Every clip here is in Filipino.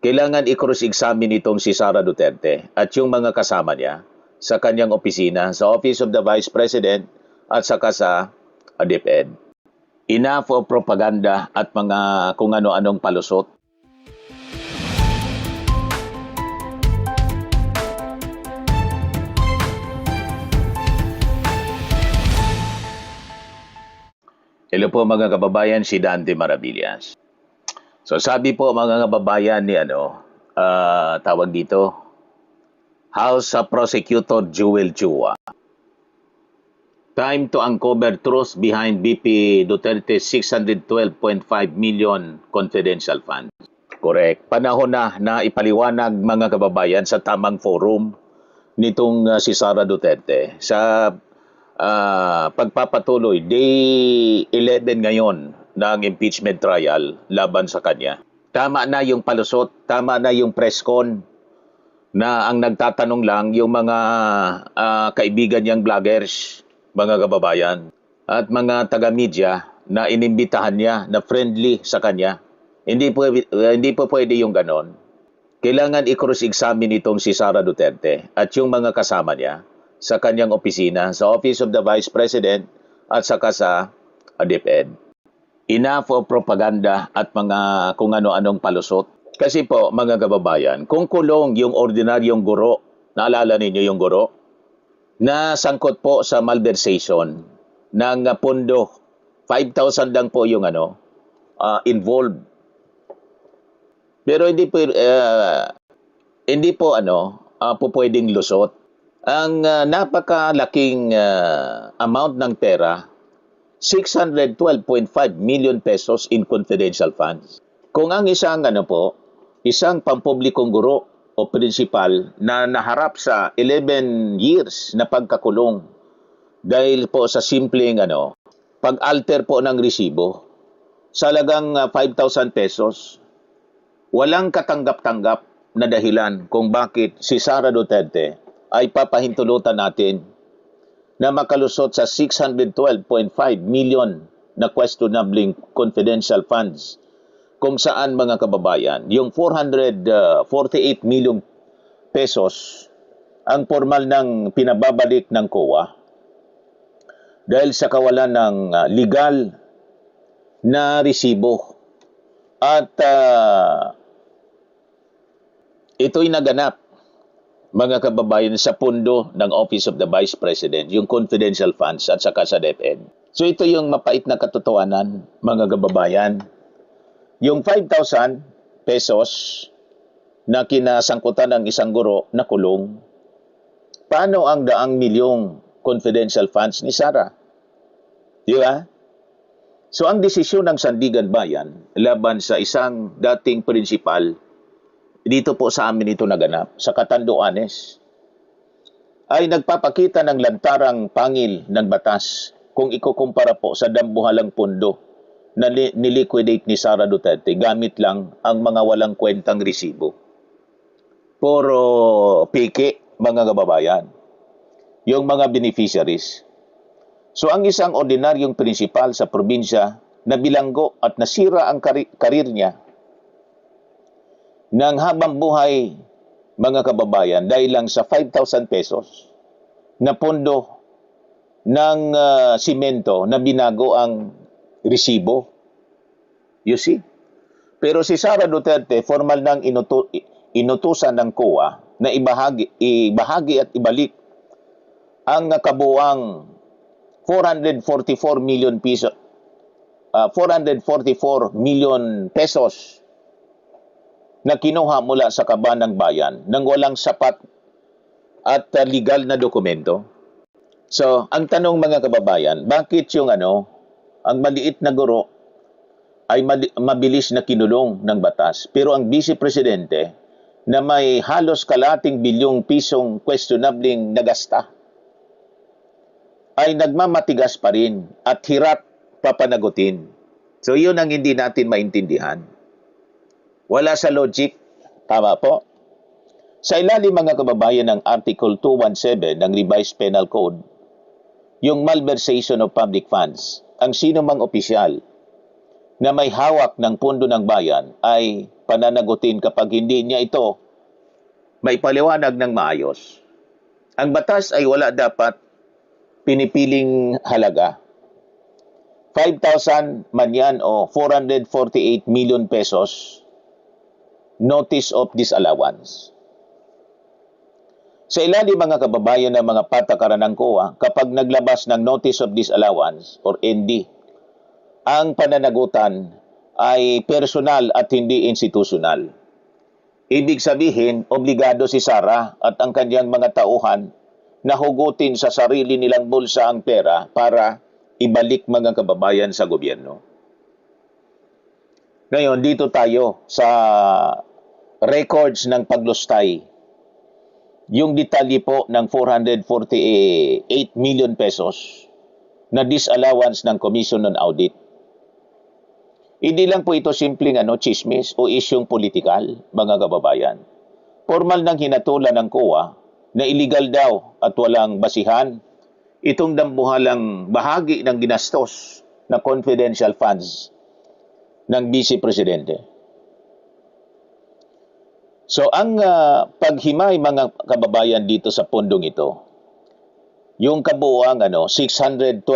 Kailangan i-cross-examine itong si Sara Duterte at yung mga kasama niya sa kanyang opisina, sa Office of the Vice President at saka sa DepEd. Enough of propaganda at mga kung ano-anong palusot. Hello po mga kababayan, si Dante Maravillas. So sabi po mga kababayan ni tawag dito, House Prosecutor Joel Chua. Time to uncover truth behind BP Duterte's 612.5 million confidential funds. Correct. Panahon na ipaliwanag mga kababayan sa tamang forum nitong si Sara Duterte sa pagpapatuloy, day 11 ngayon ng impeachment trial laban sa kanya. Tama na yung palusot, tama na yung press con na ang nagtatanong lang yung mga kaibigan niyang vloggers, mga kababayan, at mga taga-media na inimbitahan niya, na friendly sa kanya. Hindi po pwede yung ganon. Kailangan i-cross-examine itong si Sara Duterte at yung mga kasama niya sa kanyang opisina, sa Office of the Vice President at saka sa DepEd. Enough of propaganda at mga kung ano-anong palusot. Kasi po, mga kababayan, kung kulong yung ordinaryong guro, naalala ninyo yung guro, na sangkot po sa malversation ng pondo, 5,000 lang po yung involved. Pero hindi po po pwedeng lusot. Ang napakalaking amount ng pera, 612.5 million pesos in confidential funds. Kung ang isang isang pampublikong guro o principal na naharap sa 11 years na pagkakulong dahil po sa simpleng pag-alter po ng resibo sa halagang 5,000 pesos, walang katanggap-tanggap na dahilan kung bakit si Sara Duterte ay papahintulutan natin na makalusot sa 612.5 million na questionable confidential funds, kung saan mga kababayan, yung 448 million pesos ang formal ng pinababalik ng COA dahil sa kawalan ng legal na resibo. At ito'y naganap, mga kababayan, sa pundo ng Office of the Vice President, yung confidential funds at saka sa DepEd. So ito yung mapait na katotohanan, mga kababayan. Yung 5,000 pesos na kinasangkutan ng isang guro na kulong, paano ang daang milyong confidential funds ni Sara? Di ba? So ang desisyon ng Sandigan Bayan laban sa isang dating principal, dito po sa amin ito naganap, sa Catanduanes, ay nagpapakita ng lantarang pangil ng batas kung ikukumpara po sa dambuhalang pundo na niliquidate ni Sara Duterte gamit lang ang mga walang kwentang resibo. Puro piki, mga kababayan, yung mga beneficiaries. So ang isang ordinaryong prinsipal sa probinsya na bilanggo at nasira ang karir niya ng habang buhay, mga kababayan, dahil lang sa 5,000 pesos na pondo ng simento na binago ang resibo. You see? Pero si Sara Duterte, formal nang inutusan ng COA na ibahagi at ibalik ang kabuang 444 million pesos na kinuha mula sa kaban ng bayan nang walang sapat at legal na dokumento. So, ang tanong mga kababayan, bakit yung ang maliit na guro ay mabilis na kinulong ng batas, pero ang Vice Presidente na may halos kalating bilyong pisong questionabling nagasta ay nagmamatigas pa rin at hirap papanagutin. So, yun ang hindi natin maintindihan. Wala sa logic. Tama po. Sa ilalim mga kababayan ng Article 217 ng Revised Penal Code, yung malversation of public funds, ang sino mang opisyal na may hawak ng pundo ng bayan ay pananagutin kapag hindi niya ito may paliwanag ng maayos. Ang batas ay wala dapat pinipiling halaga. 5,000 man yan o 448 million pesos notice of disallowance. Sa ilalim mga kababayan ng mga patakaran ng COA, kapag naglabas ng notice of disallowance or ND, ang pananagutan ay personal at hindi institusyonal. Ibig sabihin, obligado si Sara at ang kanyang mga tauhan na hugutin sa sarili nilang bulsa ang pera para ibalik mga kababayan sa gobyerno. Ngayon, dito tayo sa records ng paglustay. Yung detalye po ng 448 million pesos na disallowance ng Commission on Audit. Hindi lang po ito simpleng chismis o isyong politikal, mga kababayan. Formal nang hinatulan ng COA na illegal daw at walang basihan itong dambuhalang bahagi ng ginastos na confidential funds ng Vice Presidente. So ang paghimay mga kababayan dito sa pundong ito, yung kabuuang 612.5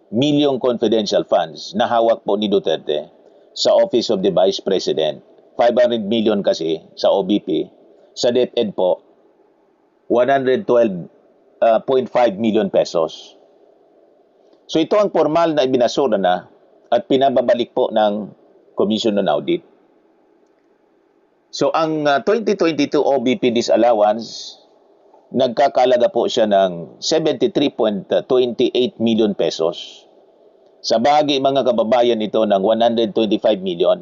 million confidential funds na hawak po ni Duterte sa Office of the Vice President, 500 million kasi sa OBP, sa DepEd po 112.5 million pesos. So ito ang formal na ibinasura na at pinababalik po ng Commission on Audit. So ang 2022 OBP disallowance, nagkakalaga po siya ng 73.28 million pesos. Sa bahagi mga kababayan ito ng 125 million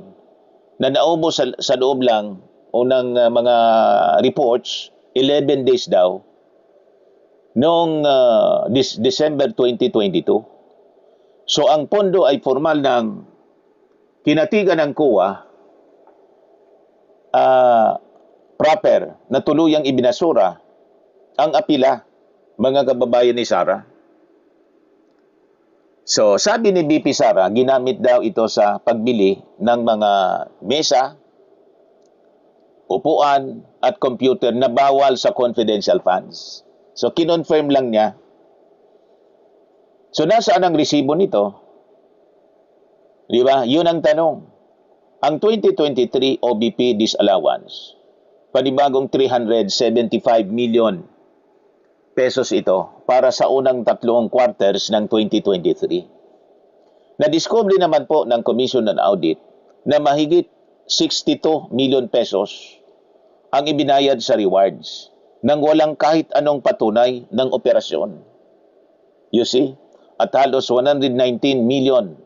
na naubos sa loob lang unang mga reports, 11 days daw, noong December 2022. So ang pondo ay formal ng kinatigan ng COA proper na tuluyang ibinasura ang apila, mga kababayan ni Sara. So sabi ni BP Sara, ginamit daw ito sa pagbili ng mga mesa, upuan at computer na bawal sa confidential funds. So kinonfirm lang niya. So nasaan ang resibo nito? Di ba? Yun ang tanong. Ang 2023 OBP disallowance, panibagong 375 million pesos ito para sa unang 3 quarters ng 2023. Na-discover naman po ng Commission on Audit na mahigit 62 million pesos ang ibinayad sa rewards nang walang kahit anong patunay ng operasyon. You see? At halos 119 million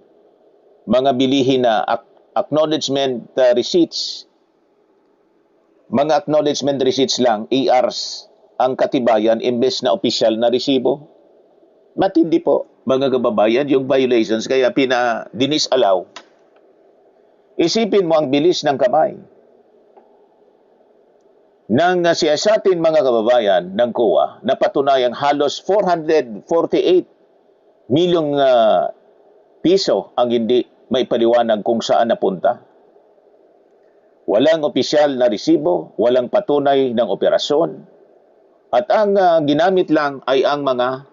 mga bilihin na acknowledgement receipts. Mga acknowledgement receipts lang, ERs, ang katibayan imbes na opisyal na resibo. Matindi po, mga kababayan, yung violations kaya dinisalaw. Isipin mo ang bilis ng kamay nang siyasatin mga kababayan ng COA na patunayang halos 448 milyong piso ang hindi may paliwanag kung saan napunta. Walang opisyal na resibo, walang patunay ng operasyon, at ang ginamit lang ay ang mga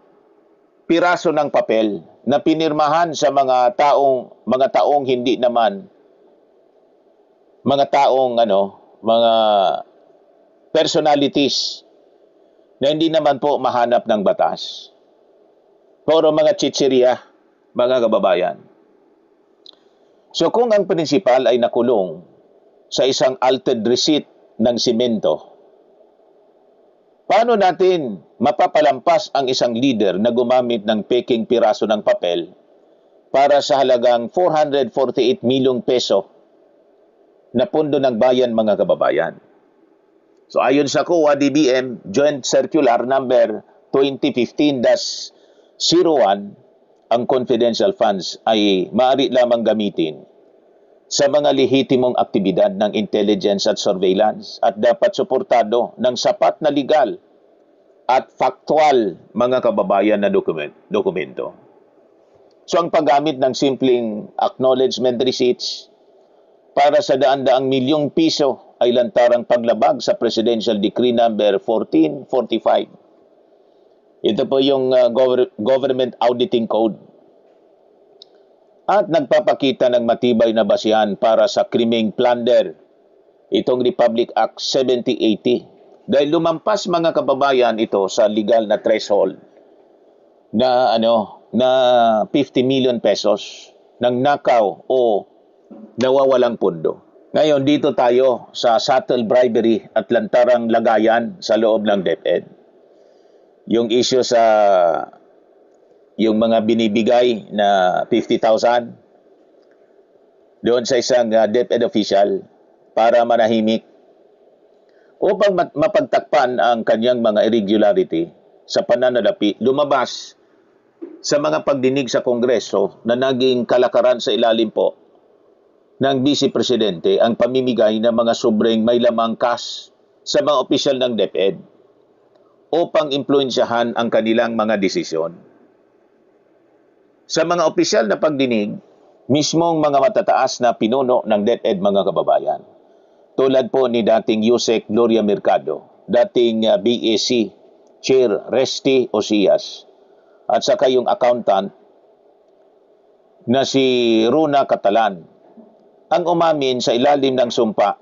piraso ng papel na pinirmahan sa mga taong hindi naman mga personalities na hindi naman po mahanap ng batas. Puro mga chichirya, mga kababayan. So kung ang prinsipal ay nakulong sa isang altered receipt ng simento, paano natin mapapalampas ang isang leader na gumamit ng peking piraso ng papel para sa halagang 448 milyong peso na pundo ng bayan, mga kababayan? So ayon sa COA DBM Joint Circular number 2015-01, ang confidential funds ay maaari lamang gamitin sa mga lehitimong aktibidad ng intelligence at surveillance at dapat suportado ng sapat na legal at factual, mga kababayan, na dokumento. So ang paggamit ng simpleng acknowledgement receipts para sa daan-daang milyong piso ay lantarang paglabag sa Presidential Decree number 1445. Ito po yung Government Auditing Code. At nagpapakita ng matibay na basihan para sa krimeng plunder, itong Republic Act 7080. Dahil lumampas mga kababayan ito sa legal na threshold na na 50 million pesos ng nakaw o nawawalang pondo. Ngayon, dito tayo sa subtle bribery at lantarang lagayan sa loob ng DepEd. Yung issue sa yung mga binibigay na 50,000 doon sa isang DepEd official para manahimik upang mapagtakpan ang kanyang mga irregularity sa pananalapi, lumabas sa mga pagdinig sa Kongreso na naging kalakaran sa ilalim po ng Vice Presidente ang pamimigay ng mga sobrang may lamang cash sa mga opisyal ng DepEd upang impluensyahan ang kanilang mga desisyon. Sa mga opisyal na pagdinig, mismong mga matataas na pinuno ng DepEd mga kababayan, tulad po ni dating Yusek Gloria Mercado, dating BAC Chair Resty Osias, at saka yung accountant na si Runa Catalan, ang umamin sa ilalim ng sumpa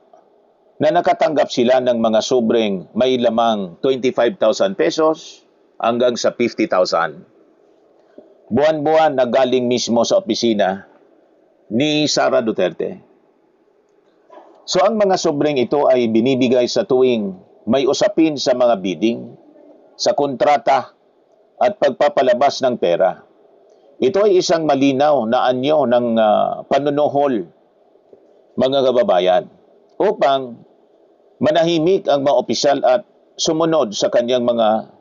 na nakatanggap sila ng mga sobrang may lamang 25,000 pesos hanggang sa 50,000. Buwan-buwan na galing mismo sa opisina ni Sara Duterte. So ang mga sobrang ito ay binibigay sa tuwing may usapin sa mga bidding, sa kontrata at pagpapalabas ng pera. Ito ay isang malinaw na anyo ng panunuhol, mga kababayan, upang manahimik ang mga opisyal at sumunod sa kanyang mga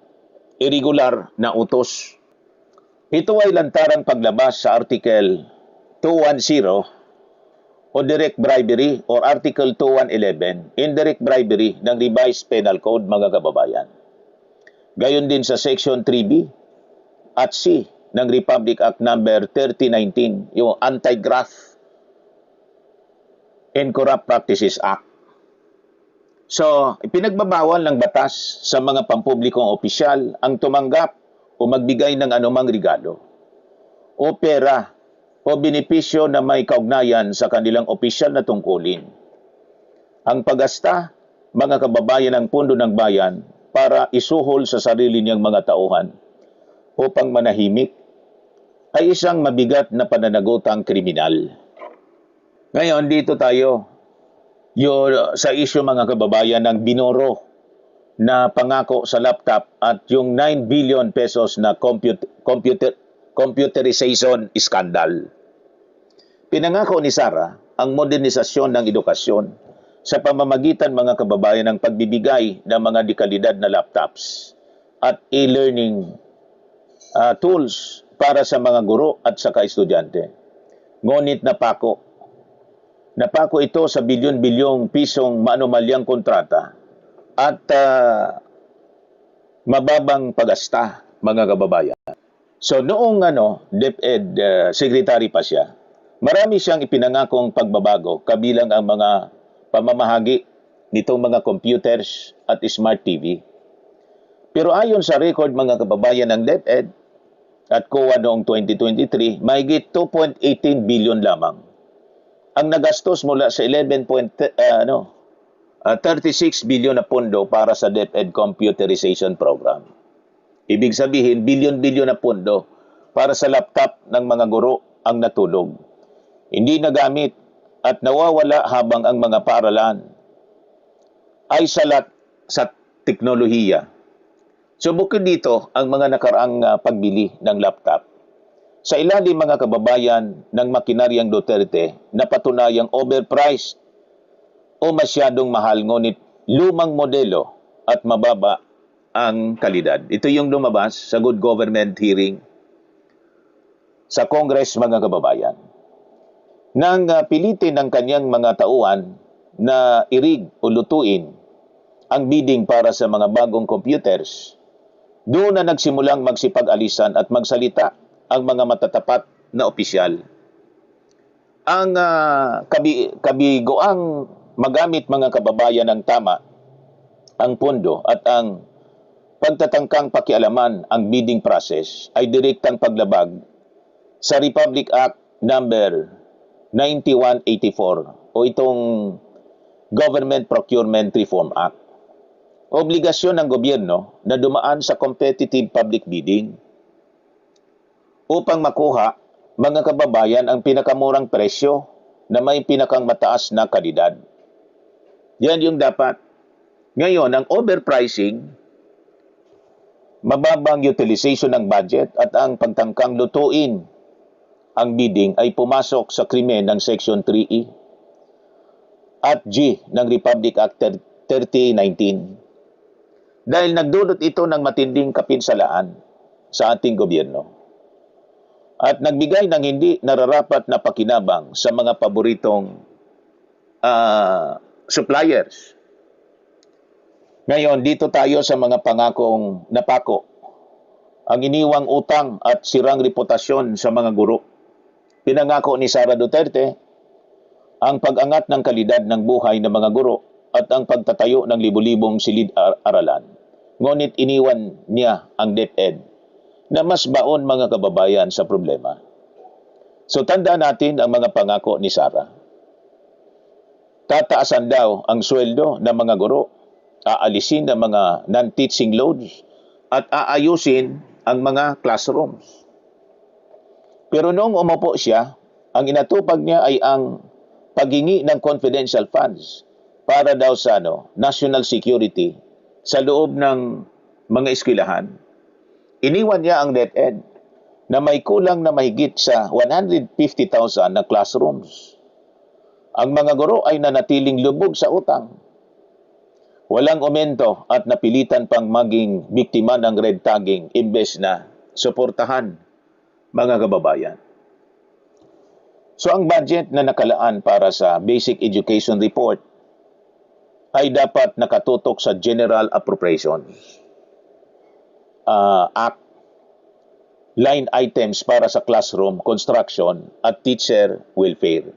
irregular na utos. Ito ay lantarang paglabas sa Article 210 o direct bribery or Article 2111, indirect bribery ng Revised Penal Code, mga kababayan. Gayon din sa Section 3B at C ng Republic Act number 3019, yung Anti-Graft and Corrupt Practices Act. So, ipinagbabawal ng batas sa mga pampublikong opisyal ang tumanggap o magbigay ng anumang regalo o pera o benepisyo na may kaugnayan sa kanilang opisyal na tungkulin. Ang paggasta, mga kababayan, ng pundo ng bayan para isuhol sa sarili niyang mga tauhan upang manahimik ay isang mabigat na pananagutang kriminal. Ngayon, dito tayo sa issue, mga kababayan, ng binoro na pangako sa laptop at yung 9 billion pesos na computerization scandal. Pinangako ni Sara ang modernisasyon ng edukasyon sa pamamagitan, mga kababayan, ng pagbibigay ng mga dekalidad na laptops at e-learning tools para sa mga guro at saka estudyante. Ngunit napako ito sa bilyon-bilyong pisong maanumalyang kontrata at mababang pagasta, mga kababayan. So noong DepEd secretary pa siya, marami siyang ipinangakong pagbabago kabilang ang mga pamamahagi nitong mga computers at smart TV. Pero ayon sa record, mga kababayan, ng DepEd at COA noong 2023, mahigit 2.18 billion lamang ang nagastos mula sa 36 billion na pondo para sa DepEd Computerization Program. Ibig sabihin, bilyon-bilyon na pondo para sa laptop ng mga guro ang natulog. Hindi nagamit at nawawala habang ang mga paaralan ay salat sa teknolohiya. So bukod dito, ang mga nakaraang pagbili ng laptop, sa ilalim, mga kababayan, ng makinaryang Duterte na patunayang overpriced o masyadong mahal, ngunit lumang modelo at mababa ang kalidad. Ito yung lumabas sa Good Government hearing sa Congress, mga kababayan. Nang pilitin ng kanyang mga tauhan na irig o lutuin ang bidding para sa mga bagong computers, doon na nagsimulang magsipag-alisan at magsalita ang mga matatapat na opisyal. Ang kabigoang magamit mga kababayan ng tama ang pondo at ang pagtatangkang pakialaman ang bidding process ay direktang paglabag sa Republic Act number 9184 o itong Government Procurement Reform Act. Obligasyon ng gobyerno na dumaan sa competitive public bidding upang makuha mga kababayan ang pinakamurang presyo na may pinakang mataas na kalidad. Yan yung dapat. Ngayon, ang overpricing, mababang utilization ng budget at ang pagtangkang lutuin ang bidding ay pumasok sa krimen ng Section 3E at G ng Republic Act 3019 dahil nagdulot ito ng matinding kapinsalaan sa ating gobyerno at nagbigay ng hindi nararapat na pakinabang sa mga paboritong suppliers. Ngayon, dito tayo sa mga pangakong napako. Ang iniwang utang at sirang reputasyon sa mga guro. Pinangako ni Sara Duterte ang pag-angat ng kalidad ng buhay ng mga guro at ang pagtatayo ng libu-libong silid-aralan. Ngunit iniwan niya ang DepEd na mas baon mga kababayan sa problema. So tandaan natin ang mga pangako ni Sara. Tataasan daw ang sweldo ng mga guro, aalisin ang mga non-teaching loads, at aayusin ang mga classrooms. Pero noong umupo siya, ang inatupag niya ay ang paghingi ng confidential funds para daw sa national security sa loob ng mga eskwelahan. Iniwan niya ang DepEd na may kulang na mahigit sa 150,000 na classrooms. Ang mga guro ay nanatiling lubog sa utang. Walang aumento at napilitan pang maging biktima ng red tagging imbes na suportahan mga kababayan. So ang budget na nakalaan para sa Basic Education Report ay dapat nakatutok sa General Appropriations Act, line items para sa classroom, construction at teacher welfare.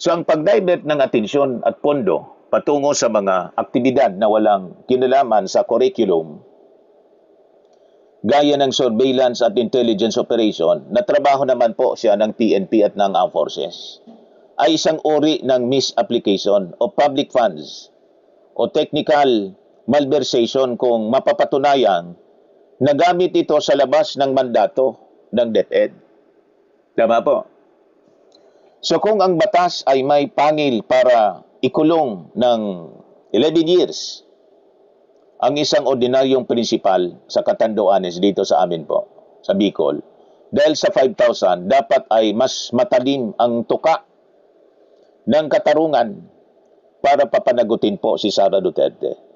So ang pag-divert ng atensyon at pondo patungo sa mga aktibidad na walang kinalaman sa curriculum, gaya ng surveillance at intelligence operation, na trabaho naman po siya ng PNP at ng Armed Forces, ay isang uri ng misapplication of public funds o technical malversation kung mapapatunayan na gamit ito sa labas ng mandato ng DepEd. Tama po. So kung ang batas ay may pangil para ikulong ng 11 years ang isang ordinaryong prinsipal sa Catanduanes dito sa amin po, sa Bicol, dahil sa 5,000, dapat ay mas matalim ang tuka ng katarungan para papanagutin po si Sara Duterte.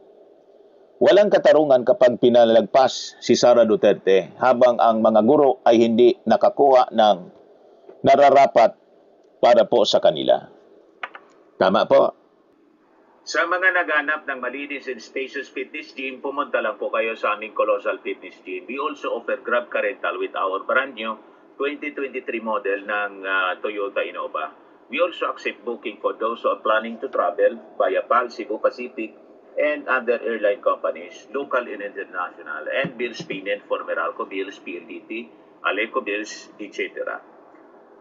Walang katarungan kapag pinalagpas si Sara Duterte habang ang mga guro ay hindi nakakuha ng nararapat para po sa kanila. Tama po. Sa mga naghanap ng malinis and spacious fitness gym, pumunta lang po kayo sa aming Colossal Fitness Gym. We also offer Grab Car Rental with our brand new 2023 model ng Toyota Innova. We also accept booking for those who are planning to travel via PAL, Cebu Pacific, and other airline companies, local and international, and bills payment for Meralco Bills, PLDT, Aleco Bills, etc.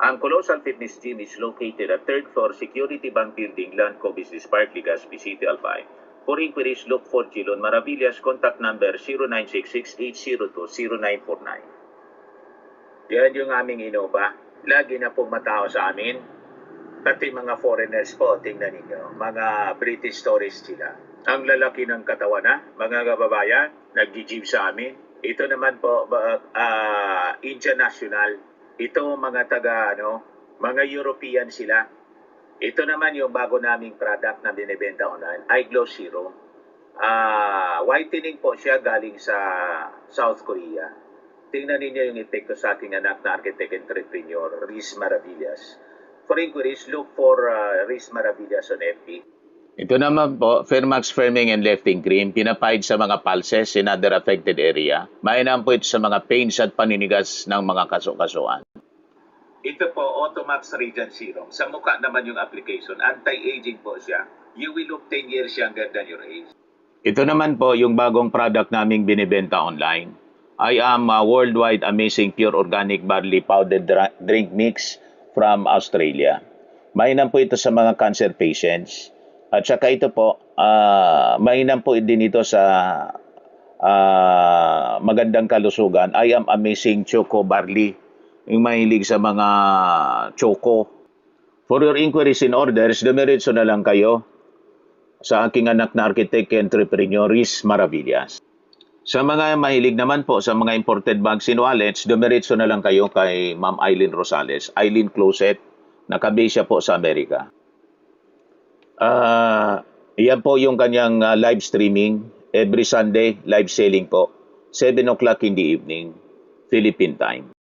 Ang Colossal Fitness Gym is located at 3rd floor Security Bank Building, Landco Business Park, Legazpi City, Albay. For inquiries, look for Chilon Maravillas. Contact number 0966-802-0949. Yan yung aming Innova. Lagi na pong matao sa amin. Pati mga foreigners po, tingnan ninyo. Mga British tourists sila. Ang lalaki ng katawan na, mga kababayan, nag-gym sa amin. Ito naman po, Indian National. Ito mga mga European sila. Ito naman yung bago naming product na binibenta online, iGlow Serum. Whitening po siya galing sa South Korea. Tingnan ninyo yung epekto sa aking anak na architect entrepreneur, Riz Maravillas. For inquiries, look for Riz Maravillas on FB. Ito naman po, Fairmax Firming and Lifting Cream, pinapahid sa mga pulses in other affected area. Mainam po ito sa mga pains at paninigas ng mga kaso-kasuan. Ito po, Automax Radiant Serum. Sa mukha naman yung application. Anti-aging po siya. You will look 10 years younger than your age. Ito naman po yung bagong product naming binibenta online. I am a worldwide amazing pure organic barley powdered drink mix from Australia. Mainam po ito sa mga cancer patients. At saka ito po, mainam po din ito sa magandang kalusugan. I am amazing choco barley. Yung mahilig sa mga choco. For your inquiries and orders, dumiretso na lang kayo sa aking anak na architect and entrepreneur, Riz Maravillas. Sa mga mahilig naman po sa mga imported bags and wallets, dumiretso na lang kayo kay Ma'am Eileen Rosales, Eileen Closet, nakabase siya po sa Amerika. Yan po yung kanyang live streaming. Every Sunday, live selling po. 7 o'clock in the evening, Philippine time.